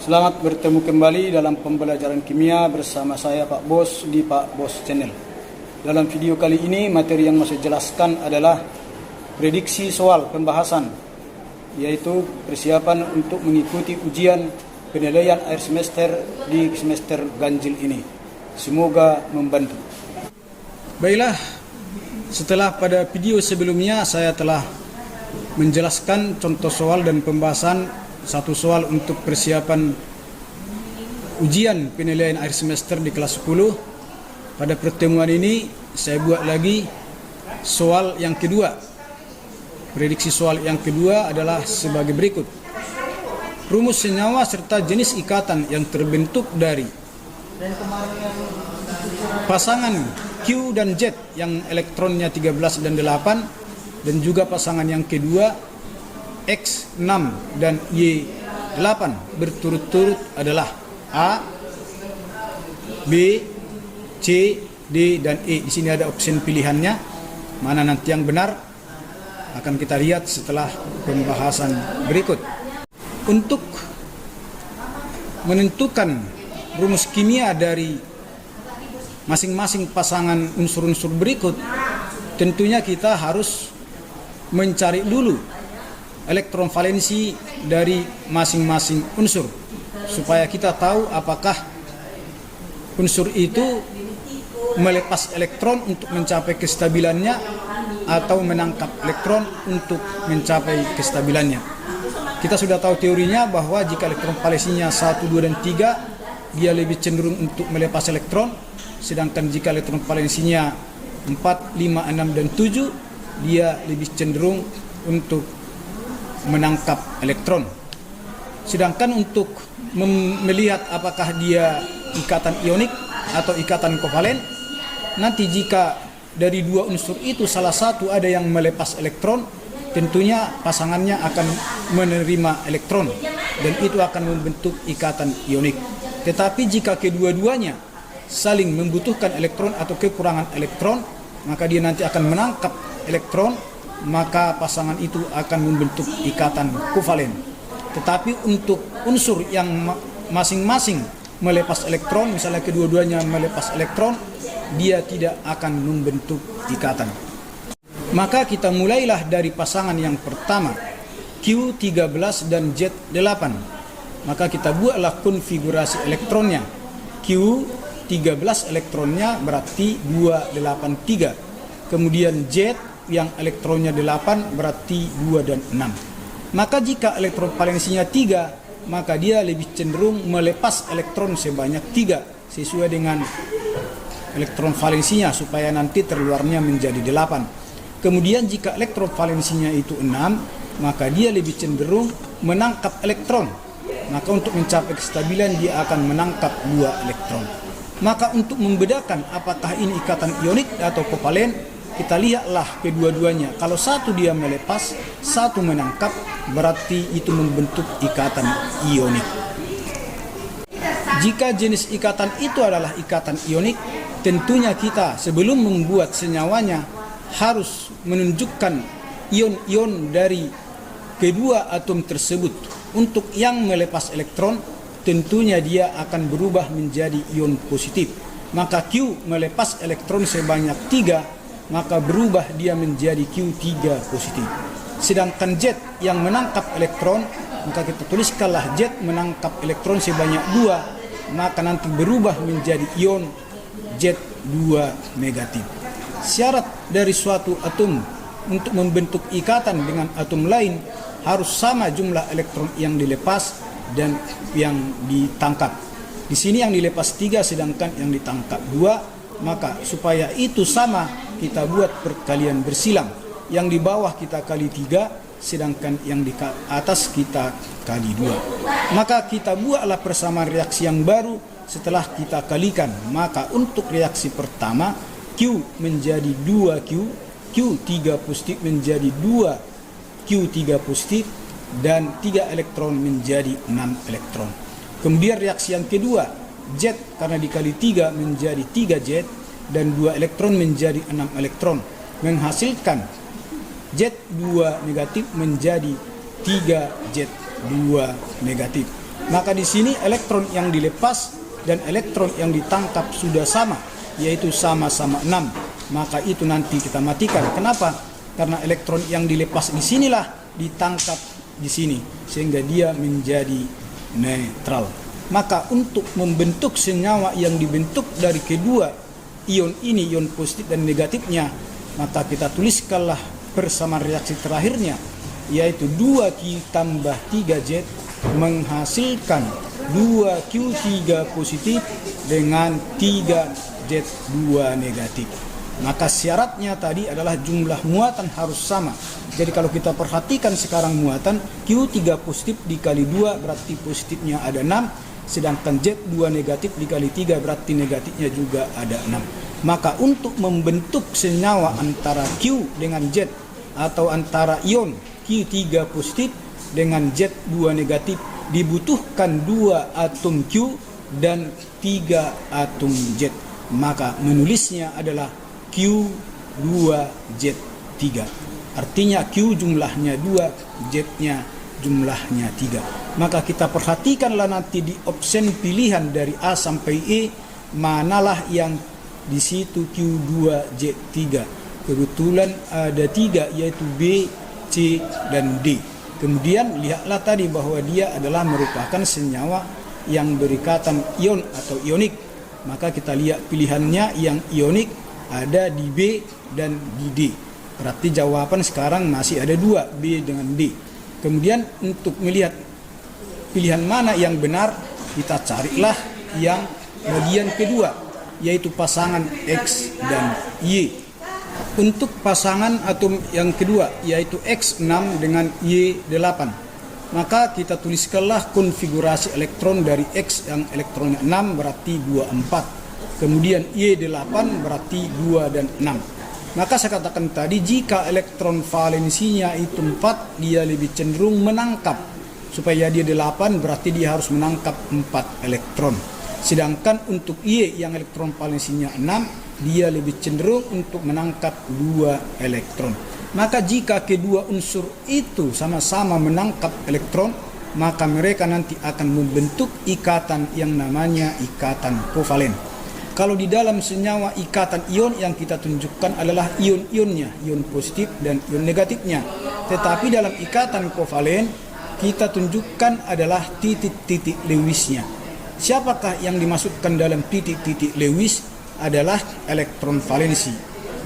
Selamat bertemu kembali dalam pembelajaran kimia bersama saya Pak Bos di Pak Bos Channel. Dalam video kali ini materi yang mau saya jelaskan adalah prediksi soal pembahasan, yaitu persiapan untuk mengikuti ujian penilaian akhir semester di semester ganjil ini. Semoga membantu. Baiklah, setelah pada video sebelumnya saya telah menjelaskan contoh soal dan pembahasan satu soal untuk persiapan ujian penilaian akhir semester di kelas 10. Pada pertemuan ini saya buat lagi soal yang kedua. Prediksi soal yang kedua adalah sebagai berikut. Rumus senyawa serta jenis ikatan yang terbentuk dari pasangan Q dan Z yang elektronnya 13 dan 8, dan juga pasangan yang kedua X6 dan Y8 berturut-turut adalah A, B, C, D, dan E. Di sini ada opsi pilihannya. Mana nanti yang benar akan kita lihat setelah pembahasan berikut. Untuk menentukan rumus kimia dari masing-masing pasangan unsur-unsur berikut, tentunya kita harus mencari dulu elektron valensi dari masing-masing unsur, supaya kita tahu apakah unsur itu melepas elektron untuk mencapai kestabilannya atau menangkap elektron untuk mencapai kestabilannya. Kita sudah tahu teorinya bahwa jika elektron valensinya 1, 2, dan 3, dia lebih cenderung untuk melepas elektron, sedangkan jika elektron valensinya 4, 5, 6, dan 7, dia lebih cenderung untuk menangkap elektron. Sedangkan untuk melihat apakah dia ikatan ionik atau ikatan kovalen, nanti jika dari dua unsur itu salah satu ada yang melepas elektron, tentunya pasangannya akan menerima elektron dan itu akan membentuk ikatan ionik. Tetapi jika kedua-duanya saling membutuhkan elektron atau kekurangan elektron, maka dia nanti akan menangkap elektron, maka pasangan itu akan membentuk ikatan kovalen. Tetapi untuk unsur yang masing-masing melepas elektron, misalnya kedua-duanya melepas elektron, dia tidak akan membentuk ikatan. Maka kita mulailah dari pasangan yang pertama, Q13 dan Z8. Maka kita buatlah konfigurasi elektronnya. Q13 elektronnya berarti 283. Kemudian Z yang elektronnya 8 berarti 2 dan 6. Maka jika elektron valensinya 3, maka dia lebih cenderung melepas elektron sebanyak 3 sesuai dengan elektron valensinya supaya nanti terluarnya menjadi 8. Kemudian jika elektron valensinya itu 6, maka dia lebih cenderung menangkap elektron. Maka untuk mencapai kestabilan dia akan menangkap 2 elektron. Maka untuk membedakan apakah ini ikatan ionik atau kovalen, kita lihatlah kedua-duanya. Kalau satu dia melepas, satu menangkap, berarti itu membentuk ikatan ionik. Jika jenis ikatan itu adalah ikatan ionik, tentunya kita sebelum membuat senyawanya harus menunjukkan ion-ion dari kedua atom tersebut. Untuk yang melepas elektron, tentunya dia akan berubah menjadi ion positif. Maka Q melepas elektron sebanyak 3, maka berubah dia menjadi Q3 positif. Sedangkan Z yang menangkap elektron, maka kita tuliskanlah Z menangkap elektron sebanyak 2, maka nanti berubah menjadi ion Z2 negatif. Syarat dari suatu atom untuk membentuk ikatan dengan atom lain harus sama jumlah elektron yang dilepas dan yang ditangkap. Di sini yang dilepas 3 sedangkan yang ditangkap 2. Maka supaya itu sama, kita buat perkalian bersilang. Yang di bawah kita kali 3, sedangkan yang di atas kita kali 2. Maka kita buatlah persamaan reaksi yang baru setelah kita kalikan. Maka untuk reaksi pertama, Q menjadi 2Q, Q3 positif menjadi 2 Q3 positif, dan 3 elektron menjadi 6 elektron. Kemudian reaksi yang kedua, Z karena dikali 3 menjadi 3Z dan 2 elektron menjadi 6 elektron, menghasilkan Z2 negatif menjadi 3Z2 negatif. Maka di sini elektron yang dilepas dan elektron yang ditangkap sudah sama, yaitu sama-sama 6. Maka itu nanti kita matikan. Kenapa? Karena elektron yang dilepas di sinilah ditangkap di sini, sehingga dia menjadi netral. Maka untuk membentuk senyawa yang dibentuk dari kedua ion ini, ion positif dan negatifnya, maka kita tuliskanlah persamaan reaksi terakhirnya, yaitu 2Q tambah 3Z menghasilkan 2Q3 positif dengan 3Z2 negatif. Maka syaratnya tadi adalah jumlah muatan harus sama. Jadi kalau kita perhatikan sekarang muatan Q3 positif dikali 2 berarti positifnya ada 6, sedangkan Z2 negatif dikali 3 berarti negatifnya juga ada 6. Maka untuk membentuk senyawa antara Q dengan Z atau antara ion Q3 positif dengan Z2 negatif dibutuhkan 2 atom Q dan 3 atom Z. Maka menulisnya adalah Q2Z3. Artinya Q jumlahnya 2, Z-nya jumlahnya 3. Maka kita perhatikanlah nanti di option pilihan dari A sampai E, manalah yang di situ Q2Z3. Kebetulan ada 3, yaitu B, C, dan D. Kemudian lihatlah tadi bahwa dia adalah merupakan senyawa yang berikatan ion atau ionik. Maka kita lihat pilihannya yang ionik ada di B dan di D. Berarti jawaban sekarang masih ada 2, B dengan D. Kemudian untuk melihat pilihan mana yang benar, kita carilah yang bagian kedua, yaitu pasangan X dan Y. Untuk pasangan atom yang kedua, yaitu X6 dengan Y8, maka kita tuliskanlah konfigurasi elektron dari X yang elektronnya 6 berarti 24. Kemudian Y8 berarti 2 dan 6. Maka saya katakan tadi, jika elektron valensinya itu 4, dia lebih cenderung menangkap. Supaya dia 8 berarti dia harus menangkap 4 elektron. Sedangkan untuk Y yang elektron valensinya 6, dia lebih cenderung untuk menangkap 2 elektron. Maka jika kedua unsur itu sama-sama menangkap elektron, maka mereka nanti akan membentuk ikatan yang namanya ikatan kovalen. Kalau di dalam senyawa ikatan ion yang kita tunjukkan adalah ion-ionnya, ion positif dan ion negatifnya. Tetapi dalam ikatan kovalen kita tunjukkan adalah titik-titik Lewisnya. Siapakah yang dimasukkan dalam titik-titik Lewis? Adalah elektron valensi.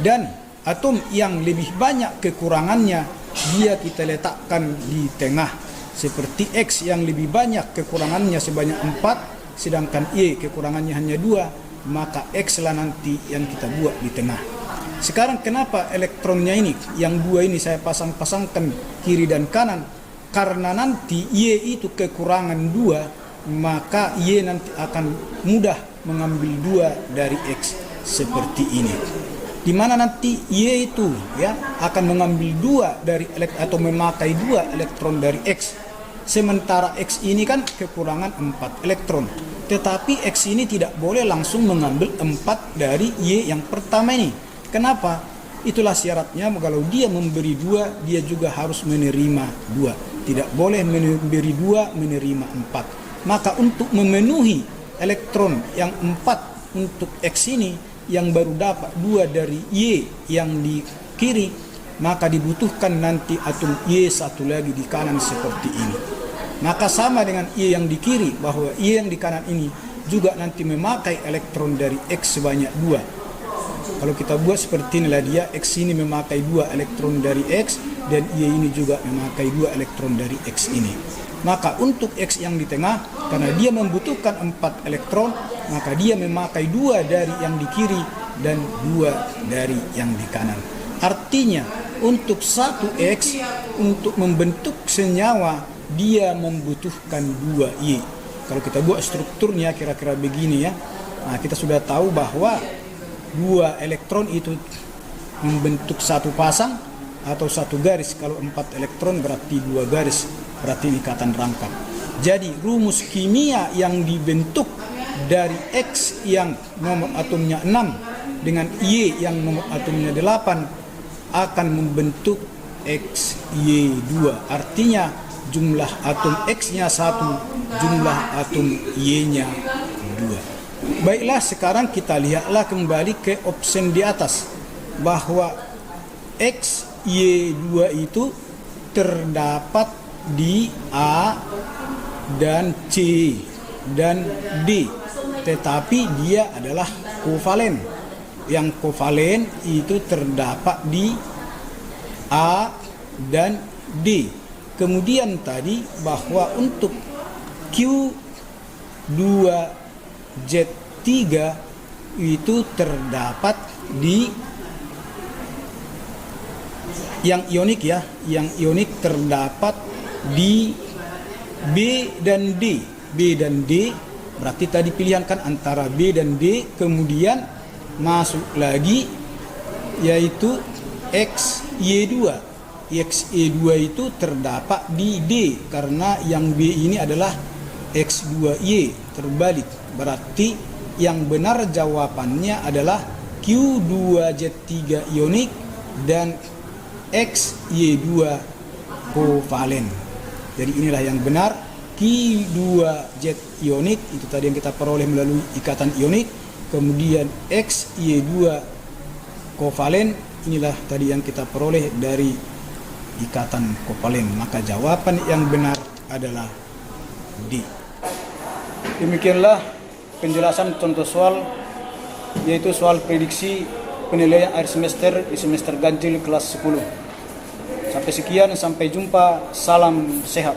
Dan atom yang lebih banyak kekurangannya, dia kita letakkan di tengah. Seperti X yang lebih banyak kekurangannya sebanyak 4, sedangkan Y kekurangannya hanya 2. Maka X lah nanti yang kita buat di tengah. Sekarang kenapa elektronnya ini, yang 2 ini saya pasang-pasangkan kiri dan kanan? Karena nanti Y itu kekurangan 2, maka Y nanti akan mudah mengambil 2 dari X seperti ini. Di mana nanti Y itu akan mengambil 2 dari atau memakai 2 elektron dari X. Sementara X ini kan kekurangan 4 elektron. Tetapi X ini tidak boleh langsung mengambil 4 dari Y yang pertama ini. Kenapa? Itulah syaratnya, kalau dia memberi 2, dia juga harus menerima 2. Tidak boleh memberi 2, menerima 4. Maka untuk memenuhi elektron yang 4 untuk X ini, yang baru dapat 2 dari Y yang di kiri, maka dibutuhkan nanti atom Y satu lagi di kanan seperti ini. Maka sama dengan Y yang di kiri, bahwa Y yang di kanan ini juga nanti memakai elektron dari X sebanyak 2. Kalau kita buat seperti inilah dia, X ini memakai 2 elektron dari X, dan Y ini juga memakai 2 elektron dari X ini. Maka untuk X yang di tengah, karena dia membutuhkan 4 elektron, maka dia memakai 2 dari yang di kiri dan 2 dari yang di kanan. Artinya untuk satu X, untuk membentuk senyawa, dia membutuhkan 2 Y. Kalau kita buat strukturnya kira-kira begini ya. Nah, kita sudah tahu bahwa 2 elektron itu membentuk satu pasang atau satu garis. Kalau 4 elektron berarti 2 garis, berarti ikatan rangkap. Jadi rumus kimia yang dibentuk dari X yang nomor atomnya 6 dengan Y yang nomor atomnya 8 akan membentuk XY2. Artinya jumlah atom X-nya 1, jumlah atom Y-nya 2. Baiklah, sekarang kita lihatlah kembali ke option di atas, bahwa X, Y2 itu terdapat di A dan C dan D, tetapi dia adalah kovalen. Yang kovalen itu terdapat di A dan D. Kemudian tadi bahwa untuk Q2Z3 itu terdapat di yang ionik ya, yang ionik terdapat di B dan D. B dan D berarti tadi pilihan kan antara B dan D, kemudian masuk lagi yaitu XY2. XY2 itu terdapat di D karena yang B ini adalah X2Y terbalik. Berarti yang benar jawabannya adalah Q2Z3 ionik dan XY2 kovalen. Jadi inilah yang benar, Q2Z ionik itu tadi yang kita peroleh melalui ikatan ionik, kemudian XY2 kovalen inilah tadi yang kita peroleh dari ikatan kovalen. Maka jawaban yang benar adalah D. Demikianlah penjelasan contoh soal, yaitu soal prediksi penilaian akhir semester di semester ganjil kelas 10. Sampai sekian, sampai jumpa, salam sehat.